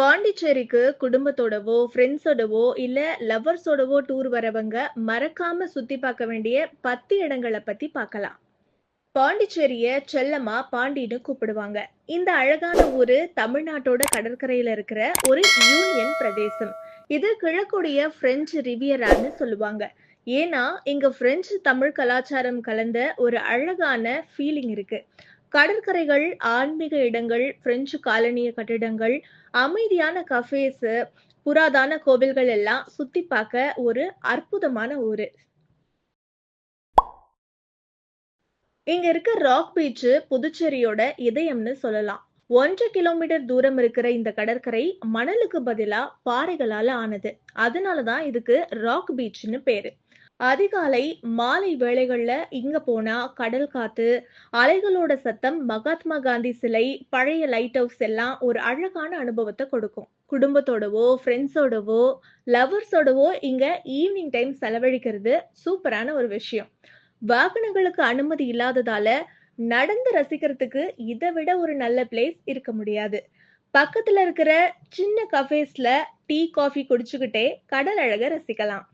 பாண்டிச்சேரிக்கு குடும்பத்தோடவோ, ஃப்ரெண்ட்ஸோடவோ, இல்ல லவ்வர்ஸோடவோ டூர் வரவங்க மறக்காம சுத்தி பார்க்க வேண்டிய 10 இடங்கள பத்தி பார்க்கலாம். பாண்டிச்சேரிய செல்லமா பாண்டின்னு கூப்பிடுவாங்க. இந்த அழகான ஊரு தமிழ்நாட்டோட கடற்கரையில இருக்கிற ஒரு யூனியன் பிரதேசம். இது கிழக்குடைய பிரெஞ்சு ரிவியரான்னு சொல்லுவாங்க. ஏன்னா இங்க பிரெஞ்சு தமிழ் கலாச்சாரம் கலந்த ஒரு அழகான ஃபீலிங் இருக்கு. கடற்கரைகள், ஆன்மீக இடங்கள், பிரெஞ்சு காலனிய கட்டிடங்கள், அமைதியான கஃபேஸ், புராதன கோவில்கள் எல்லாம் சுத்தி பார்க்க ஒரு அற்புதமான ஊரு. இங்க இருக்க ராக் பீச் புதுச்சேரியோட இதயம்னு சொல்லலாம். 1 கிலோமீட்டர் தூரம் இருக்கிற இந்த கடற்கரை மணலுக்கு பதிலா பாறைகளால ஆனது. அதனாலதான் இதுக்கு ராக் பீச்னு பேரு. அதிகாலை, மாலை வேளைகள்ல இங்க போனா கடல் காத்து, அலைகளோட சத்தம், மகாத்மா காந்தி சிலை, பழைய லைட் ஹவுஸ் எல்லாம் ஒரு அழகான அனுபவத்தை கொடுக்கும். குடும்பத்தோடவோ, ஃப்ரெண்ட்ஸோடவோ, லவர்ஸோடவோ இங்க ஈவினிங் டைம் செலவழிக்கிறது சூப்பரான ஒரு விஷயம். வாகனங்களுக்கு அனுமதி இல்லாததால நடந்து ரசிக்கிறதுக்கு இதை விட ஒரு நல்ல பிளேஸ் இருக்க முடியாது. பக்கத்துல இருக்கிற சின்ன கஃபேஸ்ல டீ, காஃபி குடிச்சுக்கிட்டே கடல் அழக ரசிக்கலாம்.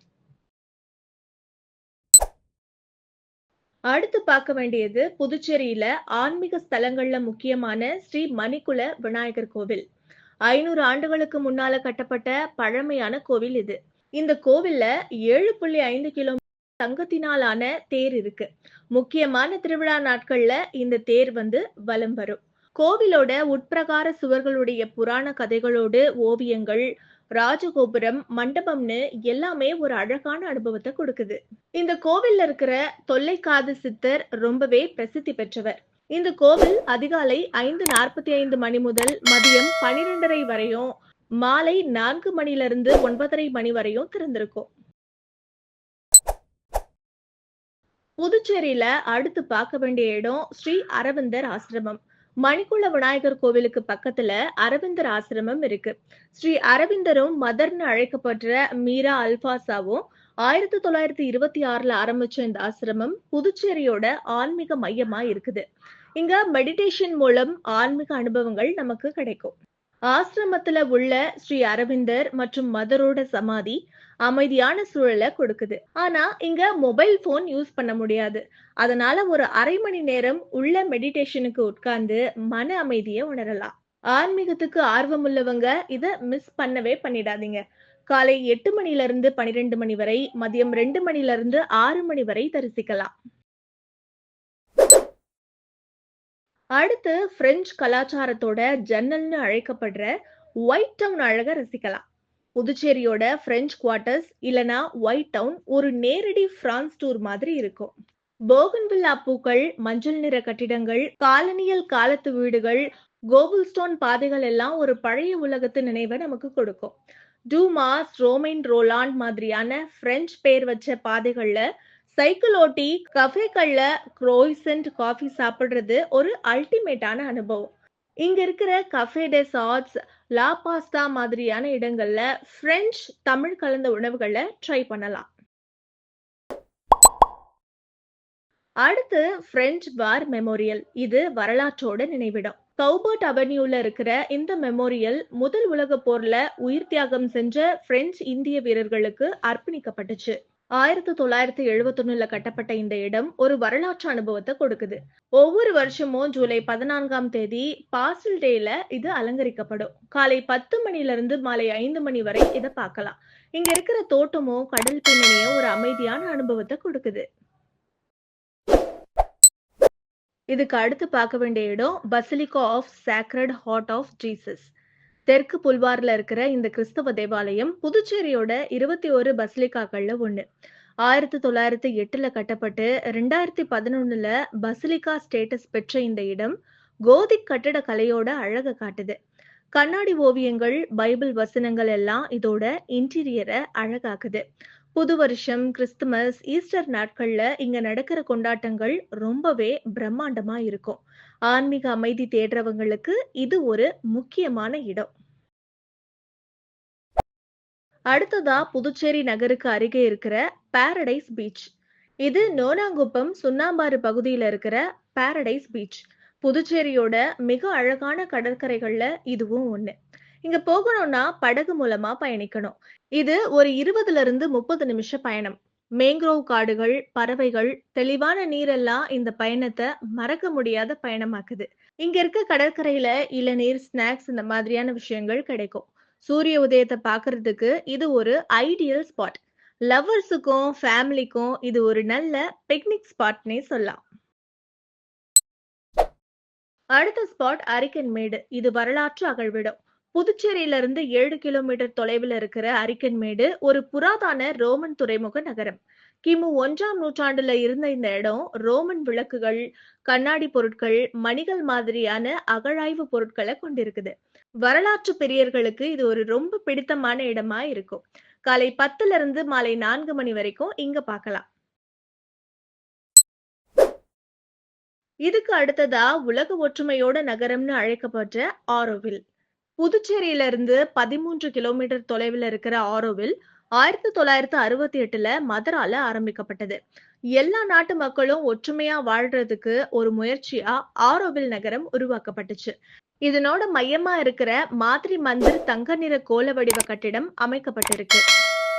அடுத்து பார்க்க வேண்டியது புதுச்சேரியில ஆன்மீக ஸ்தலங்கள்ல முக்கியமான ஸ்ரீ மணிக்குல விநாயகர் கோவில். 500 ஆண்டுகளுக்கு முன்னால கட்டப்பட்ட பழமையான கோவில் இது. இந்த கோவில்ல 7.5 கிலோ தங்கத்தினாலான தேர் இருக்கு. முக்கியமான திருவிழா நாட்கள்ல இந்த தேர் வலம் வரும். கோவிலோட உட்பிரகார சுவர்களுடைய புராண கதைகளோடு ஓவியங்கள், ராஜகோபுரம், மண்டபம்னு எல்லாமே ஒரு அழகான அனுபவத்தை கொடுக்குது. இந்த கோவில்ல இருக்கிற தொல்லைக்காது சித்தர் ரொம்பவே பிரசித்தி பெற்றவர். இந்த கோவில் அதிகாலை 5:45 மணி முதல் மதியம் 12:30 வரையும், மாலை 4 மணிலிருந்து 9:30 மணி வரையும் திறந்திருக்கும். புதுச்சேரியில அடுத்து பார்க்க வேண்டிய இடம் ஸ்ரீ அரவிந்தர் ஆசிரமம். மணிக்குள விநாயகர் கோவிலுக்கு பக்கத்துல அரவிந்தர் ஆசிரமம் இருக்கு. ஸ்ரீ அரவிந்தரும் மதர்னு அழைக்கப்படுற மீரா அல்பாசாவும் 1926ல ஆரம்பிச்ச இந்த ஆசிரமம் புதுச்சேரியோட ஆன்மீக மையமா இருக்குது. இங்க மெடிடேஷன் மூலம் ஆன்மீக அனுபவங்கள் நமக்கு கிடைக்கும். ஆசிரமத்துல உள்ள ஸ்ரீ அரவிந்தர் மற்றும் மதரோட சமாதி அமைதியான சூழலை கொடுக்குது. ஆனா இங்க மொபைல் போன் யூஸ் பண்ண முடியாது. அதனால ஒரு அரை மணி நேரம் உள்ள மெடிடேஷனுக்கு உட்கார்ந்து மன அமைதியை உணரலாம். ஆன்மீகத்துக்கு ஆர்வம் உள்ளவங்க இத மிஸ் பண்ணவே பண்ணிடாதீங்க. காலை 8 மணிலிருந்து 12 மணி வரை, மதியம் 2 மணிலிருந்து 6 மணி வரை தரிசிக்கலாம். அடுத்து பிரெஞ்சு கலாச்சாரத்தோட ஜன்னல்னு அழைக்கப்படுற ஒயிட் டவுன் அழக ரசிக்கலாம். புதுச்சேரியோட பிரெஞ்சு குவார்டர்ஸ் இல்லனா ஒயிட் டவுன் ஒரு நேரடி பிரான்ஸ் டூர் மாதிரி இருக்கும். போகன்வில்லா பூக்கள், மஞ்சள் நிற கட்டிடங்கள், காலனியல் காலத்து வீடுகள், கோபுல்ஸ்டோன் பாதைகள் எல்லாம் ஒரு பழைய உலகத்து நினைவை நமக்கு கொடுக்கும். டூமாஸ், ரோமைன் ரோலாண்ட் மாதிரியான பிரெஞ்சு பேர் வச்ச பாதைகள்ல சைக்கிள் ஓட்டி கஃபேக்கள்ல குரோய்சன்ட் காஃபி சாப்பிடுறது ஒரு அல்டிமேட்டான அனுபவம். இங்க இருக்கிற கஃபே டே சாட்ஸ், லா பாஸ்டா மாதிரியான இடங்கள்ல பிரெஞ்சு தமிழ் கலந்த உணவுகளை ட்ரை பண்ணலாம். அடுத்து பிரெஞ்சு வார் மெமோரியல். இது வரலாற்றோட நினைவிடம். கவுபர்ட் அவென்யூல இருக்கிற இந்த மெமோரியல் முதல் உலக போர்ல உயிர் தியாகம் செஞ்ச பிரெஞ்சு இந்திய வீரர்களுக்கு அர்ப்பணிக்கப்பட்டுச்சு. 1971ல கட்டப்பட்ட இந்த இடம் ஒரு வரலாற்று அனுபவத்தை கொடுக்குது. ஒவ்வொரு வருஷமும் ஜூலை 14ஆம் தேதி பாஸ்டல் டேல இது அலங்கரிக்கப்படும். காலை 10 மணிலிருந்து மாலை 5 மணி வரை இதை பார்க்கலாம். இங்க இருக்கிற தோட்டமும் கடல் பின்னணியும் ஒரு அமைதியான அனுபவத்தை கொடுக்குது. இதுக்கு அடுத்து பார்க்க வேண்டிய இடம் basilica of sacred heart of Jesus. தெற்கு புல்வார்ல இருக்கிற இந்த கிறிஸ்தவ தேவாலயம் புதுச்சேரியோட 21 பசிலிகாக்கள்ல ஒண்ணு. 1908ல கட்டப்பட்டு 2011ல பசிலிகா ஸ்டேட்டஸ் பெற்ற இந்த இடம் கோதிக் கட்டட கலையோட அழக காட்டுது. கண்ணாடி ஓவியங்கள், பைபிள் வசனங்கள் எல்லாம் இதோட இன்டீரியரை அழகாக்குது. புது வருஷம், கிறிஸ்துமஸ், ஈஸ்டர் நாட்கள்ல இங்க நடக்கிற கொண்டாட்டங்கள் ரொம்பவே பிரம்மாண்டமா இருக்கும். ஆன்மீக அமைதி தேடுறவங்களுக்கு இது ஒரு முக்கியமான இடம். அடுத்ததா புதுச்சேரி நகருக்கு அருகே இருக்கிற பாரடைஸ் பீச். இது நோனாங்குப்பம், சுண்ணாம்பாறு பகுதியில இருக்கிற பாரடைஸ் பீச். புதுச்சேரியோட மிக அழகான கடற்கரைகள்ல இதுவும் ஒண்ணு. இங்க போகணும்னா படகு மூலமா பயணிக்கணும். இது ஒரு 20ல இருந்து 30 நிமிஷ பயணம். மேங்க்ரோவ் காடுகள், பறவைகள், தெளிவான நீரெல்லாம் இந்த பயணத்தை மறக்க முடியாத பயணமாக்குது. இங்க இருக்க கடற்கரையில இளநீர், ஸ்நாக்ஸ் இந்த மாதிரியான விஷயங்கள் கிடைக்கும். சூரிய உதயத்தை பார்க்கிறதுக்கு இது ஒரு ஐடியல் ஸ்பாட். லவ்வர்ஸுக்கும் ஃபேமிலிக்கும் இது ஒரு நல்ல பிக்னிக் ஸ்பாட்னே சொல்லலாம். அடுத்த ஸ்பாட் அரிக்கன்மேடு. இது வரலாற்று அகழ்விடம். புதுச்சேரியில இருந்து 7 கிலோமீட்டர் தொலைவில் இருக்கிற அரிக்கன்மேடு ஒரு புராதன ரோமன் துறைமுக நகரம். கிமு 1ஆம் நூற்றாண்டுல இருந்த இந்த இடம் ரோமன் விளக்குகள், கண்ணாடி பொருட்கள், மணிகள் மாதிரியான அகழாய்வு பொருட்களை கொண்டிருக்குது. வரலாற்று பிரியர்களுக்கு இது ஒரு ரொம்ப பிடித்தமான இடமா இருக்கும். காலை 10ல இருந்து மாலை 4 மணி வரைக்கும் இங்க பார்க்கலாம். இதுக்கு அடுத்ததா உலக ஒற்றுமையோட நகரம்னு அழைக்கப்படுற ஆரோவில். புதுச்சேரியில இருந்து 13 கிலோமீட்டர் தொலைவில் இருக்கிற ஆரோவில் 1968ல மதரால ஆரம்பிக்கப்பட்டது. எல்லா நாட்டு மக்களும் ஒற்றுமையா வாழ்றதுக்கு ஒரு முயற்சியா ஆரோவில் நகரம் உருவாக்கப்பட்டுச்சு. இதனோட மையமா இருக்கிற மாதிரி மந்திர் தங்க நிற கோல வடிவ கட்டிடம் அமைக்கப்பட்டிருக்கு.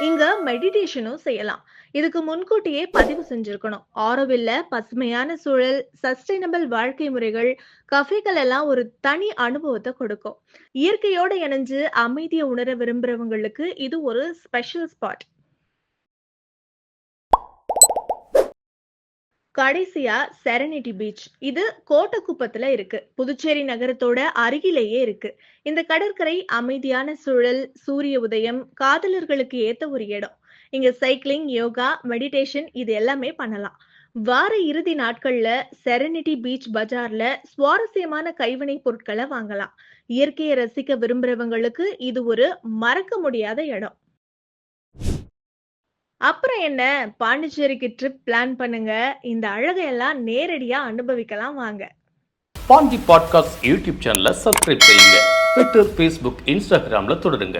இங்க மெடிடேஷனும் செய்யலாம். இதுக்கு முன்கூட்டியே பதிவு செஞ்சிருக்கணும். ஆரோவில்ல பசுமையான சூழல், சஸ்டைனபிள் வாழ்க்கை முறைகள், கஃபேகள் எல்லாம் ஒரு தனி அனுபவத்தை கொடுக்கும். இயற்கையோட இணைஞ்சு அமைதியை உணர விரும்புறவங்களுக்கு இது ஒரு ஸ்பெஷல் ஸ்பாட். கடைசியா செரனிட்டி பீச். இது கோட்டக்குப்பத்துல இருக்கு. புதுச்சேரி நகரத்தோட அருகிலேயே இருக்கு. இந்த கடற்கரை அமைதியான சூழல், சூரிய உதயம், காதலர்களுக்கு ஏத்த ஒரு இடம். இங்க சைக்கிளிங், யோகா, மெடிடேஷன் இது எல்லாமே பண்ணலாம். வார இறுதி நாட்கள்ல செரனிட்டி பீச் பஜார்ல சுவாரஸ்யமான கைவினை பொருட்களை வாங்கலாம். இயற்கையை ரசிக்க விரும்புறவங்களுக்கு இது ஒரு மறக்க முடியாத இடம். அப்புறம் என்ன, பாண்டிச்சேரிக்கு ட்ரிப் பிளான் பண்ணுங்க. இந்த அழகையெல்லாம் நேரடியா அனுபவிக்கலாம் வாங்க. பாண்டி பாட்காஸ்ட் யூடியூப் சேனலை சப்ஸ்கிரைப் செய்யுங்க. ட்விட்டர், ஃபேஸ்புக், இன்ஸ்டாகிராம்ல தொடருங்க.